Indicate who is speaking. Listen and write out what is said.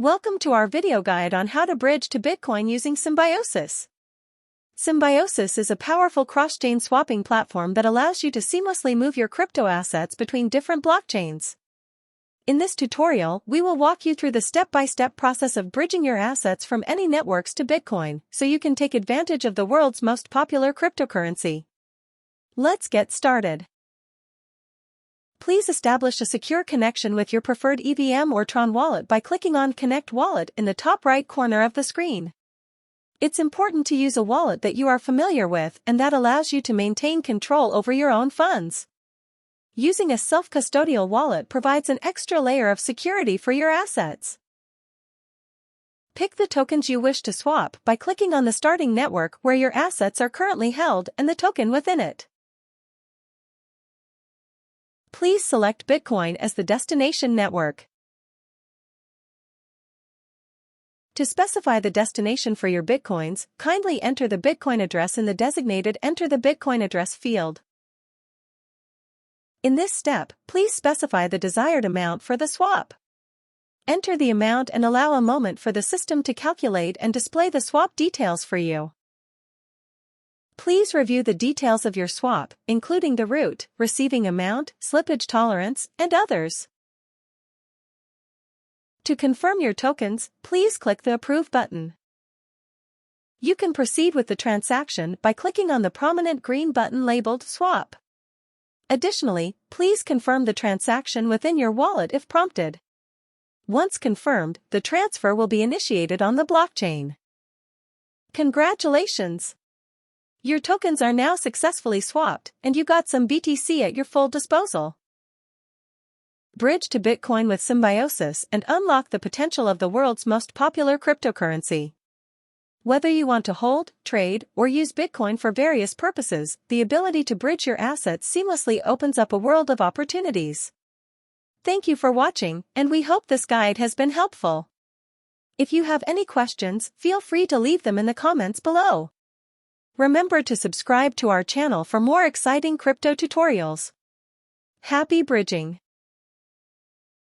Speaker 1: Welcome to our video guide on how to bridge to Bitcoin using Symbiosis. Symbiosis is a powerful cross-chain swapping platform that allows you to seamlessly move your crypto assets between different blockchains. In this tutorial, we will walk you through the step-by-step process of bridging your assets from any networks to Bitcoin, so you can take advantage of the world's most popular cryptocurrency. Let's get started. Please establish a secure connection with your preferred EVM or Tron wallet by clicking on Connect Wallet in the top right corner of the screen. It's important to use a wallet that you are familiar with and that allows you to maintain control over your own funds. Using a self-custodial wallet provides an extra layer of security for your assets. Pick the tokens you wish to swap by clicking on the starting network where your assets are currently held and the token within it. Please select Bitcoin as the destination network. To specify the destination for your Bitcoins, kindly enter the Bitcoin address in the designated Enter the Bitcoin address field. In this step, please specify the desired amount for the swap. Enter the amount and allow a moment for the system to calculate and display the swap details for you. Please review the details of your swap, including the route, receiving amount, slippage tolerance, and others. To confirm your tokens, please click the Approve button. You can proceed with the transaction by clicking on the prominent green button labeled Swap. Additionally, please confirm the transaction within your wallet if prompted. Once confirmed, the transfer will be initiated on the blockchain. Congratulations! Your tokens are now successfully swapped, and you got some BTC at your full disposal. Bridge to Bitcoin with Symbiosis and unlock the potential of the world's most popular cryptocurrency. Whether you want to hold, trade, or use Bitcoin for various purposes, the ability to bridge your assets seamlessly opens up a world of opportunities. Thank you for watching, and we hope this guide has been helpful. If you have any questions, feel free to leave them in the comments below. Remember to subscribe to our channel for more exciting crypto tutorials. Happy bridging!